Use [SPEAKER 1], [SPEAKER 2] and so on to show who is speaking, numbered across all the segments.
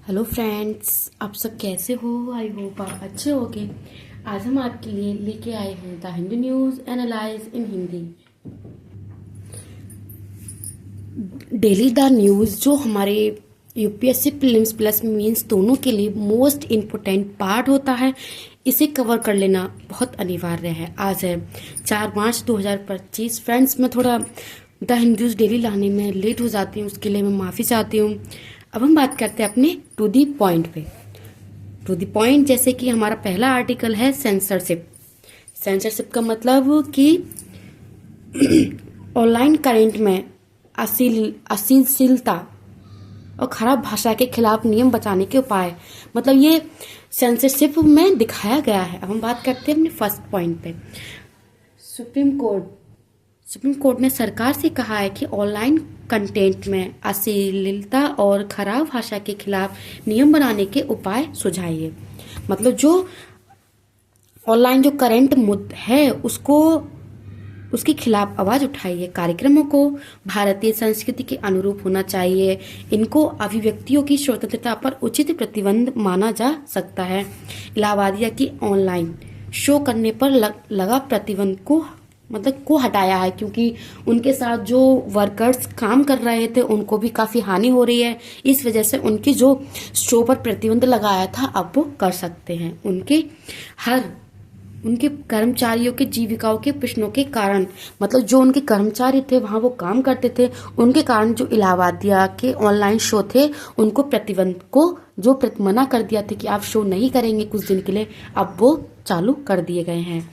[SPEAKER 1] Hello friends, आप सब कैसे हो? आई होप आप अच्छे होगे। आज हम आपके लिए लेके आए हैं the Hindu news analyse in Hindi. Daily the news जो हमारे यूपीएससी प्रीलिम्स प्लस मेंस दोनों के लिए मोस्ट इम्पोर्टेंट पार्ट होता है, इसे कवर कर लेना बहुत अनिवार्य है। आज है 4 मार्च 2025। फ्रेंड्स, मैं थोड़ा द हिंदू न्यूज़ डेली लाने में लेट हो जाती हूँ, उसके लिए मैं माफ़ी चाहती हूँ। अब हम बात करते हैं अपने टू दी पॉइंट पे। टू द पॉइंट, जैसे कि हमारा पहला आर्टिकल है सेंसरशिप। सेंसरशिप का मतलब कि ऑनलाइन करंट में अश्लीलता और खराब भाषा के खिलाफ नियम बचाने के उपाय, मतलब ये सेंसरशिप में दिखाया गया है। अब हम बात करते हैं अपने फर्स्ट पॉइंट पे। सुप्रीम कोर्ट सुप्रीम कोर्ट ने सरकार से कहा है कि ऑनलाइन कंटेंट में अश्लीलता और खराब भाषा के खिलाफ नियम बनाने के उपाय सुझाइए। मतलब जो ऑनलाइन जो करंट मुद्दा है उसको उसके खिलाफ आवाज उठाइए। कार्यक्रमों को भारतीय संस्कृति के अनुरूप होना चाहिए। इनको अभिव्यक्तियों की स्वतंत्रता पर उचित प्रतिबंध माना जा सकता है। इलाहाबादिया की ऑनलाइन शो करने पर लगा प्रतिबंध को हटाया है, क्योंकि उनके साथ जो वर्कर्स काम कर रहे थे उनको भी काफी हानि हो रही है। इस वजह से उनकी जो शो पर प्रतिबंध लगाया था अब वो कर सकते हैं। उनके कर्मचारियों के जीविकाओं के प्रश्नों के कारण, मतलब जो उनके कर्मचारी थे वहां वो काम करते थे, उनके कारण जो इलाहाबादिया के ऑनलाइन शो थे उनको प्रतिबंध को जो मना कर दिया था कि आप शो नहीं करेंगे कुछ दिन के लिए, अब वो चालू कर दिए गए हैं।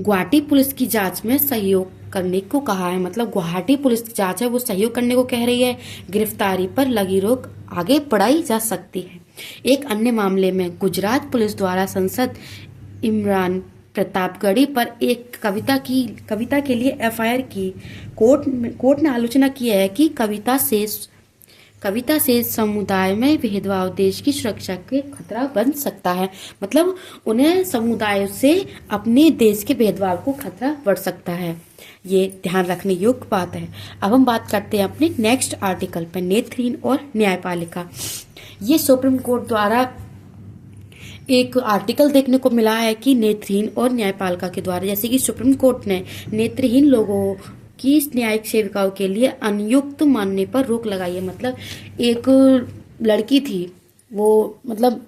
[SPEAKER 1] गुवाहाटी पुलिस की जांच में सहयोग करने को कहा है। मतलब गुवाहाटी पुलिस की जांच है वो सहयोग करने को कह रही है। गिरफ्तारी पर लगी रोक आगे बढ़ाई जा सकती है। एक अन्य मामले में गुजरात पुलिस द्वारा सांसद इमरान प्रतापगढ़ी पर एक कविता के लिए एफआईआर की। कोर्ट ने आलोचना की है कि कविता से समुदाय में भेदभाव देश की सुरक्षा के खतरा बन सकता है। मतलब उन्हें समुदाय से अपने देश के भेदभाव को खतरा बढ़ सकता है। ये ध्यान रखने योग्य बात है। अब हम बात करते हैं अपने नेक्स्ट आर्टिकल पर, नेत्रहीन और न्यायपालिका। ये सुप्रीम कोर्ट द्वारा एक आर्टिकल देखने को मिला है कि नेत्रहीन और न्यायपालिका के द्वारा, जैसे कि सुप्रीम कोर्ट ने नेत्रहीन लोगों की न्यायिक सेविकाओं के लिए अनियुक्त मानने पर रोक लगाई है। मतलब एक लड़की थी, वो मतलब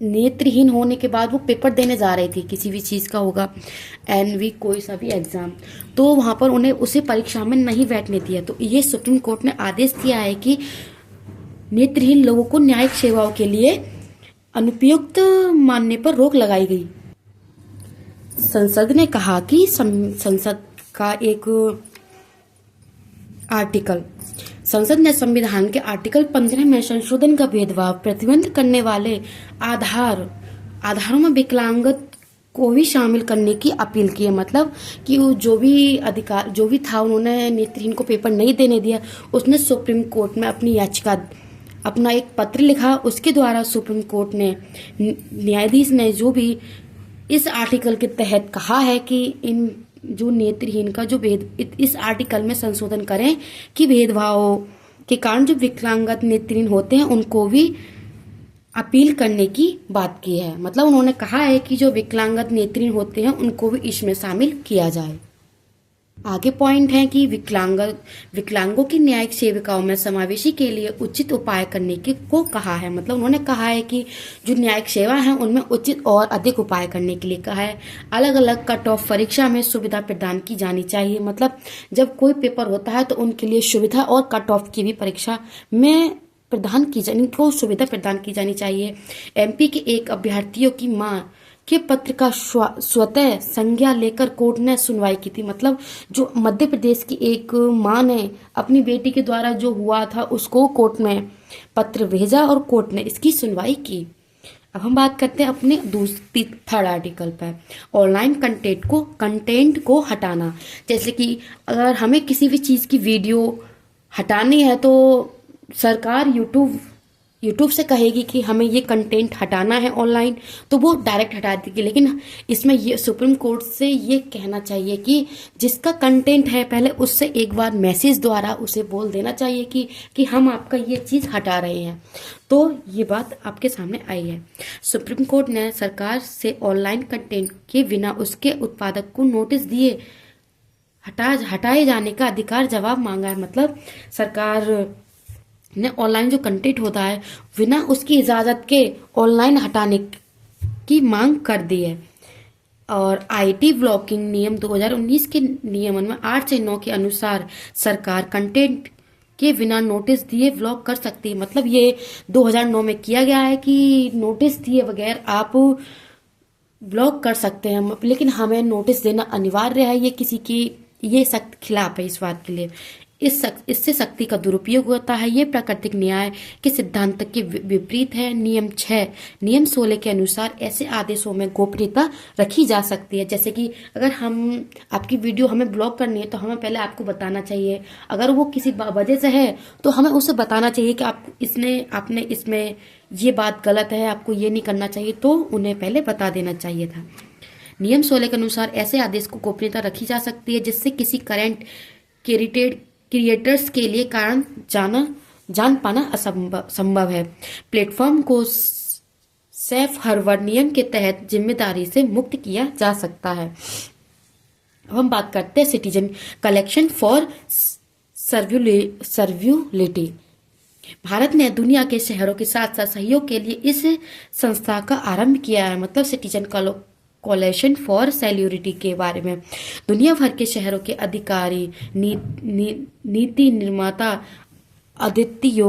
[SPEAKER 1] नेत्रहीन होने के बाद वो पेपर देने जा रही थी, किसी भी चीज़ का होगा, एनवी कोई सा भी एग्जाम, तो वहां पर उन्हें उसे परीक्षा में नहीं बैठने दिया। तो ये सुप्रीम कोर्ट ने आदेश दिया है कि नेत्रहीन लोगों को न्यायिक सेवाओं के लिए अनुपयुक्त मानने पर रोक लगाई गई। संसद ने कहा कि संसद का एक आर्टिकल संसद ने संविधान के आर्टिकल 15 में संशोधन का भेदभाव प्रतिबंध करने वाले आधारों में विकलांगत को भी शामिल करने की अपील की है। मतलब कि वो जो भी था, उन्होंने नेत्रहीन को पेपर नहीं देने दिया, उसने सुप्रीम कोर्ट में अपना एक पत्र लिखा। उसके द्वारा सुप्रीम कोर्ट ने न्यायाधीश ने जो भी इस आर्टिकल के तहत कहा है कि इन जो नेत्रहीन का जो इस आर्टिकल में संशोधन करें कि भेदभाव के कारण जो विकलांगत नेत्रहीन होते हैं उनको भी अपील करने की बात की है। मतलब उन्होंने कहा है कि जो विकलांगत नेत्रहीन होते हैं उनको भी इसमें शामिल किया जाए। आगे पॉइंट है कि विकलांगों की न्यायिक सेविकाओं में समावेशी के लिए उचित उपाय करने को कहा है। मतलब उन्होंने कहा है कि जो न्यायिक सेवा है उनमें उचित और अधिक उपाय करने के लिए कहा है। अलग अलग कट ऑफ परीक्षा में सुविधा प्रदान की जानी चाहिए। मतलब जब कोई पेपर होता है तो उनके लिए सुविधा और कट ऑफ की भी परीक्षा में इनको सुविधा प्रदान की जानी चाहिए। एमपी के एक अभ्यर्थियों की मां के पत्र का स्वतः संज्ञा लेकर कोर्ट ने सुनवाई की थी। मतलब जो मध्य प्रदेश की एक मां ने अपनी बेटी के द्वारा जो हुआ था उसको कोर्ट में पत्र भेजा और कोर्ट ने इसकी सुनवाई की। अब हम बात करते हैं अपने थर्ड आर्टिकल पर, ऑनलाइन कंटेंट को हटाना। जैसे कि अगर हमें किसी भी चीज की वीडियो हटानी है तो सरकार यूट्यूब से कहेगी कि हमें ये कंटेंट हटाना है ऑनलाइन, तो वो डायरेक्ट हटा देगी। लेकिन इसमें ये सुप्रीम कोर्ट से ये कहना चाहिए कि जिसका कंटेंट है पहले उससे एक बार मैसेज द्वारा उसे बोल देना चाहिए कि हम आपका ये चीज़ हटा रहे हैं। तो ये बात आपके सामने आई है। सुप्रीम कोर्ट ने सरकार से ऑनलाइन कंटेंट के बिना उसके उत्पादक को नोटिस दिए हटाए जाने का अधिकार जवाब मांगा है। मतलब सरकार ने ऑनलाइन जो कंटेंट होता है बिना उसकी इजाज़त के ऑनलाइन हटाने की मांग कर दी है। और आईटी ब्लॉकिंग नियम 2019 के नियमन में 8 से 9 के अनुसार सरकार कंटेंट के बिना नोटिस दिए ब्लॉक कर सकती है। मतलब ये 2009 में किया गया है कि नोटिस दिए बगैर आप ब्लॉक कर सकते हैं, लेकिन हमें नोटिस देना अनिवार्य है। ये किसी की ये सख्त खिलाफ है इस बात के लिए। इससे शक्ति का दुरुपयोग होता है। ये प्राकृतिक न्याय के सिद्धांत के विपरीत है। नियम 6 नियम 16 के अनुसार ऐसे आदेशों में गोपनीयता रखी जा सकती है। जैसे कि अगर हम आपकी वीडियो हमें ब्लॉक करनी है तो हमें पहले आपको बताना चाहिए। अगर वो किसी वजह से है तो हमें उसे बताना चाहिए कि आपने इसमें ये बात गलत है, आपको ये नहीं करना चाहिए, तो उन्हें पहले बता देना चाहिए था। नियम 16 के अनुसार ऐसे आदेश को गोपनीयता रखी जा सकती है जिससे किसी करंट क्रिएटर्स के लिए कारण जान पाना असंभव है। प्लेटफॉर्म को सेफ हार्बर नियम के तहत जिम्मेदारी से मुक्त किया जा सकता है। अब हम बात करते हैं सिटीजन कलेक्शन फॉर सर्व्यूलिटी। भारत ने दुनिया के शहरों के साथ साथ सहयोग के लिए इस संस्था का आरंभ किया है। मतलब सिटीजन कोलेशन फॉर सेल्यूरिटी के बारे में दुनिया भर के शहरों के अधिकारी, नीति निर्माता, अद्वितीय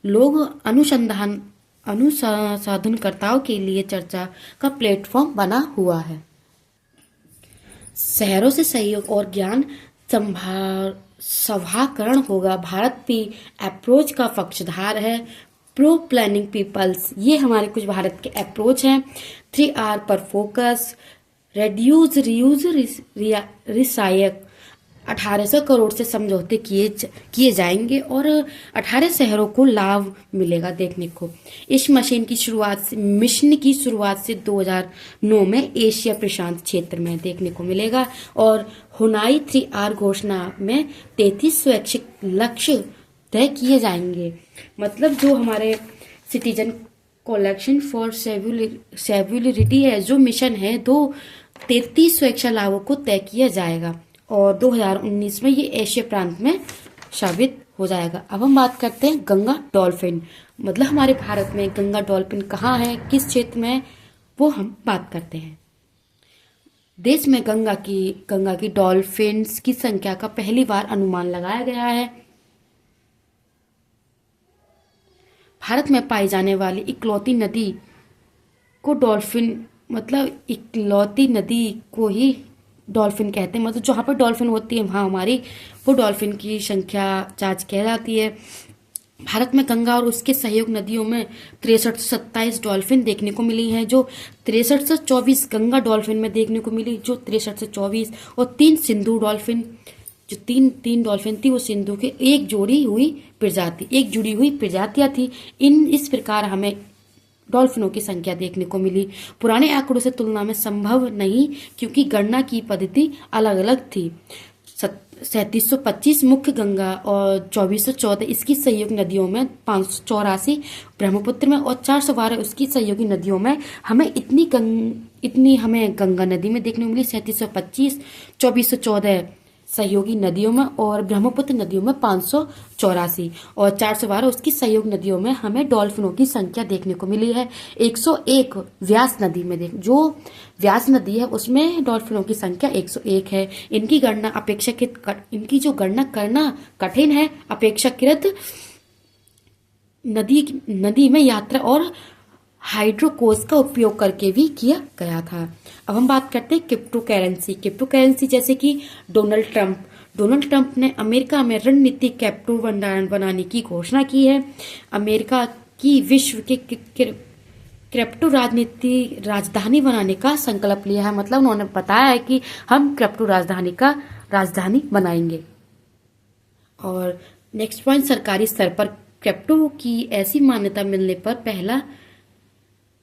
[SPEAKER 1] लोग अनुसंधानकर्ताओं के लिए चर्चा का प्लेटफॉर्म बना हुआ है। शहरों से सहयोग और ज्ञान सभाकरण होगा। भारत भी अप्रोच का पक्षधार है। प्रो प्लानिंग पीपल्स, ये हमारे कुछ भारत के अप्रोच हैं। 3R पर फोकस, रेड्यूस, रीयूज, रिसाइक। 1800 करोड़ से समझौते किए जाएंगे और 18 शहरों को लाभ मिलेगा देखने को। इस मिशन की शुरुआत से 2009 में एशिया प्रशांत क्षेत्र में देखने को मिलेगा। और हुनाई 3R घोषणा में 33 स्वैच्छिक लक्ष्य तय किए जाएंगे। मतलब जो हमारे सिटीजन कलेक्शन फॉर सेव्युलरिटी है, जो मिशन है, 33 स्वैच्छा लाभों को तय किया जाएगा और 2019 में ये एशिया प्रांत में साबित हो जाएगा। अब हम बात करते हैं गंगा डॉल्फिन। मतलब हमारे भारत में गंगा डॉल्फिन कहाँ है, किस क्षेत्र में है, वो हम बात करते हैं। देश में गंगा की डॉल्फिन्स की संख्या का पहली बार अनुमान लगाया गया है। भारत में पाई जाने वाली इकलौती नदी को डॉल्फिन, मतलब इकलौती नदी को ही डॉल्फिन कहते हैं। मतलब जहाँ पर डॉल्फिन होती है वहाँ हमारी वो डॉल्फिन की संख्या जांच की जाती है। भारत में गंगा और उसके सहयोग नदियों में 63 से 27 डॉल्फिन देखने को मिली हैं, जो 63 से 24 गंगा डॉल्फिन में देखने को मिली, जो 63 से 24, और 3 सिंधु डॉल्फिन, जो तीन डॉल्फिन थी वो सिंधु के एक जुड़ी हुई प्रजातियां थी। इस प्रकार हमें डॉल्फिनों की संख्या देखने को मिली। पुराने आंकड़ों से तुलना में संभव नहीं क्योंकि गणना की पद्धति अलग अलग थी। 3725 मुख्य गंगा और 2414 इसकी सहयोगी नदियों में, 584 ब्रह्मपुत्र में और 412 उसकी सहयोगी नदियों में हमें इतनी हमें गंगा नदी में देखने को मिली। 3725 2414 सहयोगी नदियों में और ब्रह्मपुत्र नदियों में 584 और 412 उसकी सहयोग नदियों में हमें डॉल्फिनों की संख्या देखने को मिली है। 101 व्यास नदी में जो व्यास नदी है उसमें डॉल्फिनों की संख्या 101 है। इनकी जो गणना करना कठिन है। अपेक्षाकृत नदी में यात्रा और हाइड्रोकोस का उपयोग करके भी किया गया था। अब हम बात करते हैं क्रिप्टो करेंसी जैसे कि डोनाल्ड ट्रंप ने अमेरिका में रणनीतिक क्रिप्टो भंडारण बनाने की घोषणा की है। अमेरिका की विश्व के क्रिप्टो राजधानी बनाने का संकल्प लिया है। मतलब उन्होंने बताया है कि हम क्रिप्टो राजधानी बनाएंगे। और नेक्स्ट पॉइंट, सरकारी स्तर पर क्रिप्टो की ऐसी मान्यता मिलने पर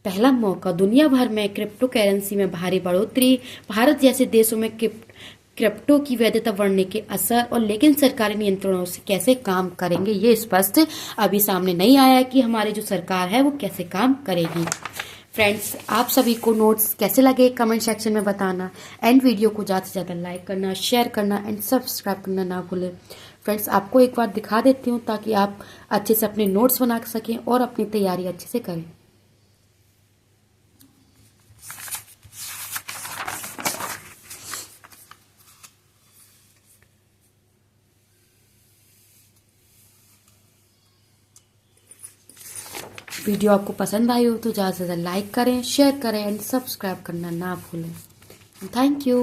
[SPEAKER 1] पहला मौका। दुनिया भर में क्रिप्टो करेंसी में भारी बढ़ोतरी। भारत जैसे देशों में क्रिप्टो की वैधता बढ़ने के असर और लेकिन सरकारी नियंत्रणों से कैसे काम करेंगे ये स्पष्ट अभी सामने नहीं आया कि हमारी जो सरकार है वो कैसे काम करेगी। फ्रेंड्स, आप सभी को नोट्स कैसे लगे कमेंट सेक्शन में बताना एंड वीडियो को ज़्यादा से ज़्यादा लाइक करना, शेयर करना एंड सब्सक्राइब करना ना भूलें। फ्रेंड्स, आपको एक बार दिखा देती हूँ ताकि आप अच्छे से अपने नोट्स बना सकें और अपनी तैयारी अच्छे से करें। वीडियो आपको पसंद आई हो तो ज़्यादा से ज़्यादा लाइक करें, शेयर करें एंड सब्सक्राइब करना ना भूलें। Thank you.